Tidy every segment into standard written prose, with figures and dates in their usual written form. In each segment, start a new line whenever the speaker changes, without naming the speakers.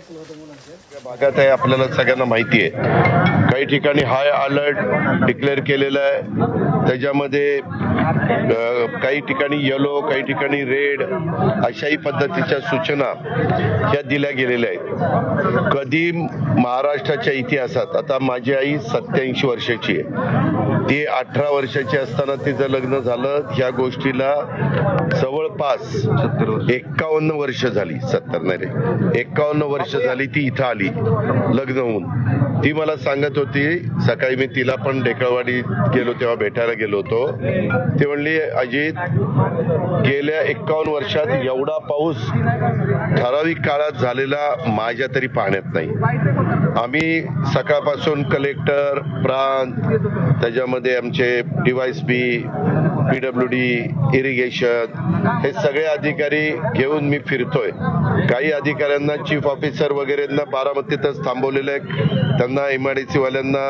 भागात आहे आपल्याला सगळ्यांना माहिती आहे। काही ठिकाणी हाय अलर्ट डिक्लेअर केलेला आहे, त्याच्यामध्ये काही ठिकाणी येलो, काही ठिकाणी रेड अशाही पद्धतीच्या सूचना ह्या दिल्या गेलेल्या आहेत। कधी महाराष्ट्राच्या इतिहासात, आता माझी आई 87 वर्षाची आहे, ती 18 वर्षाची असताना तिचं लग्न झालं। ह्या गोष्टीला जवळपास 51 वर्ष झाली, 70 नाही रे, 51 वर्ष झाली ती इथं आली लग्न होऊन। ती मला सांगत होती, सकाळी मी तिला पण ढेकळवाडी गेलो तेव्हा भेटायला गेलो होतो, ती म्हणली अजित गेल्या 51 वर्षात एवढा पाऊस ठराविक काळात झालेला माझ्या तरी पाहण्यात नाही। आम्ही सकाळपासून कलेक्टर, प्रांत, त्याच्यामध्ये आमचे DYSP, PWD, इरिगेशन हे सगळे अधिकारी घेऊन मी फिरतोय। काही अधिकाऱ्यांना, चीफ ऑफिसर वगैरेंना बारामतीतच थांबवलेलं आहे, त्यांना MIDC वाल्यांना,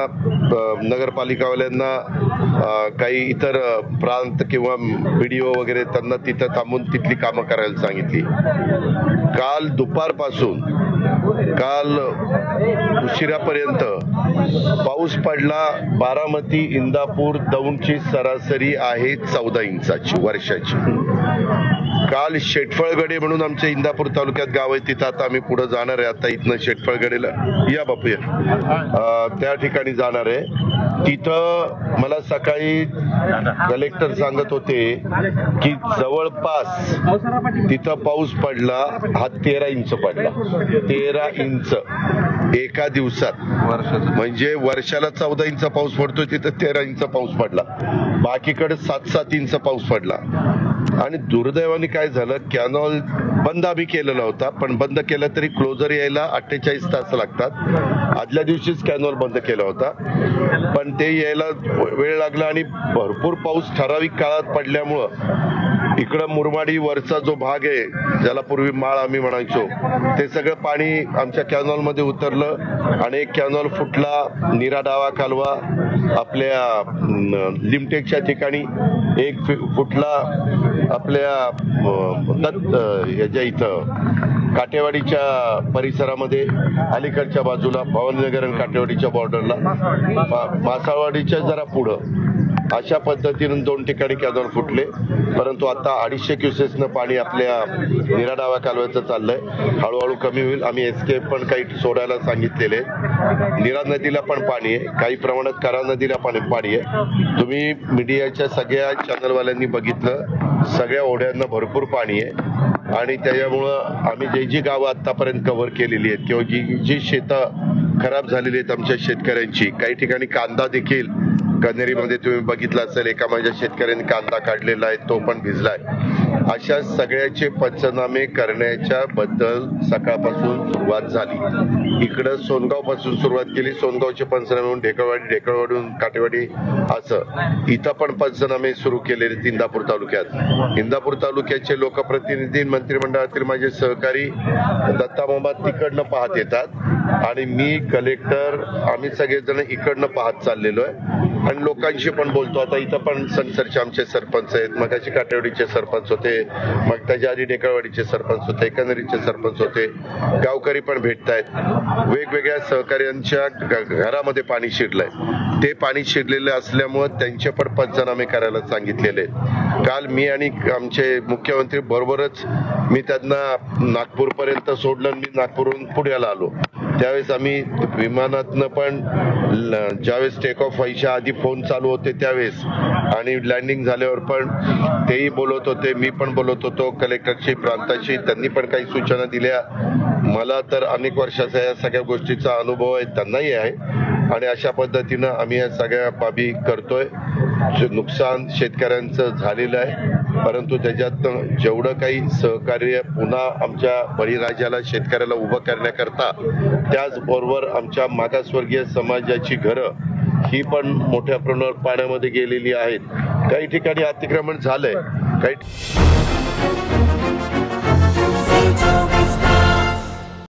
नगरपालिकावाल्यांना, काही इतर प्रांत किंवा BDO वगैरे त्यांना तिथं थांबून तिथली कामं करायला सांगितली। काल दुपारपासून काल उशिरापर्यंत पाऊस पडला। बारामती, इंदापूर, दौंडची सरासरी आहे 14 इंचाची वर्षाची। काल शेटफळगडे म्हणून आमच्या इंदापूर तालुक्यात गाव आहे, तिथं आता आम्ही पुढे जाणार आहे। आता इथनं शेटफळगडेला या बापूया, त्या ठिकाणी जाणार आहे। तिथं मला सकाळी कलेक्टर सांगत होते की जवळपास तिथं पाऊस पडला हा 13 इंच पडला, 13 इंच एका दिवसात। म्हणजे वर्षाला 14 इंच पाऊस पडतो, तिथं 13 इंच पाऊस पडला। बाकीकडे 7-7 इंच पाऊस पडला। आणि दुर्दैवाने काय झालं, कॅनॉल बंद आम्ही केलेला होता, पण बंद केला तरी क्लोजर यायला 48 तास लागतात। आदल्या दिवशीच कॅनॉल बंद केला होता, पण ते यायला वेळ लागला आणि भरपूर पाऊस ठराविक काळात पडल्यामुळं इकडं मुरमाडी वरचा जो भाग आहे, ज्याला पूर्वी माळ आम्ही म्हणायचो, ते सगळं पाणी आमच्या कॅनॉल मध्ये उतरलं आणि एक कॅनॉल फुटला। नीरा डावा कालवा आपल्या लिमटेकच्या ठिकाणी एक फुटला, आपल्या याच्या इथं काटेवाडीच्या परिसरामध्ये अलीकडच्या बाजूला भवानीनगर आणि काटेवाडीच्या बॉर्डरला, मासाळवाडीच्या जरा पुढं, अशा पद्धतीने 2 ठिकाणी कॅनॉल फुटले। परंतु आता 250 क्युसेसनं पाणी आपल्या नीरा डावा कालव्याचं चाललंय, हळूहळू कमी होईल। आम्ही एस्केप पण काही सोडायला सांगितलेले। नीरा नदीला पण पाणी आहे, काही प्रमाणात करा नदीला पाणी आहे। तुम्ही मीडियाच्या सगळ्या चॅनलवाल्यांनी बघितलं, सगळ्या ओढ्यांना भरपूर पाणी आहे आणि त्याच्यामुळं आम्ही जी गावं आतापर्यंत कव्हर केलेली आहेत किंवा जी शेतं खराब झालेली आहेत आमच्या शेतकऱ्यांची, काही ठिकाणी कांदा देखील कन्हेरीमध्ये तुम्ही बघितलं असेल, एका माझ्या शेतकऱ्यांनी कांदा काढलेला आहे, तो पण भिजलाय। अशा सगळ्याचे पंचनामे करण्याच्या बद्दल सकाळपासून सुरुवात झाली। इकडं सोनगाव पासून सुरुवात केली, सोनगावचे पंचनामे होऊन ढेकळवाडी, ढेकळवाडीहून काटेवाडी, असं इथं पण पंचनामे सुरू केलेले इंदापूर तालुक्यात। इंदापूर तालुक्याचे लोकप्रतिनिधी, मंत्रिमंडळातील माझे सहकारी दत्तामामा तिकडनं पाहत येतात आणि मी, कलेक्टर, आम्ही सगळेजण इकडनं पाहत चाललेलो आहे आणि लोकांशी पण बोलतो। आता इथं पण सनसरचे आमचे सरपंच आहेत, मगाशी काटेवाडीचे सरपंच होते, मग त्याच्या आधी ढेकळवाडीचे सरपंच होते, कन्हेरीचे सरपंच होते, गावकरी पण भेटतायत। वेगवेगळ्या सहकार्यांच्या घरामध्ये पाणी शिरलंय, ते पाणी शिरलेलं असल्यामुळे त्यांचे पण पंचनामे करायला सांगितलेले आहेत। काल मी आणि आमचे मुख्यमंत्री बरोबरच मी त्यांना नागपूरपर्यंत सोडलं, मी नागपूरहून पुण्याला आलो। त्यावेळेस आम्ही विमानातनं पण ज्यावेळेस टेक ऑफ व्हायच्या आधी फोन चालू होते त्यावेळेस, आणि लँडिंग झाल्यावर पण तेही बोलत होते, मी पण बोलत होतो कलेक्टरशी, प्रांताशी, त्यांनी पण काही सूचना दिल्या। मला तर अनेक वर्षाचा या सगळ्या गोष्टीचा अनुभव आहे, त्यांनाही आहे, आणि अशा पद्धतीनं आम्ही या सगळ्या बाबी करतोय। नुकसान शेतकऱ्यांचं झालेलं आहे, परंतु त्याच्यात जेवढं काही सहकार्य पुन्हा आमच्या बळीराजाला, शेतकऱ्याला उभं करण्याकरता, त्याचबरोबर आमच्या मागासवर्गीय समाजाची घरं ही पण मोठ्या प्रमाणावर पाण्यामध्ये गेलेली आहेत। काही ठिकाणी अतिक्रमण झालंय, काही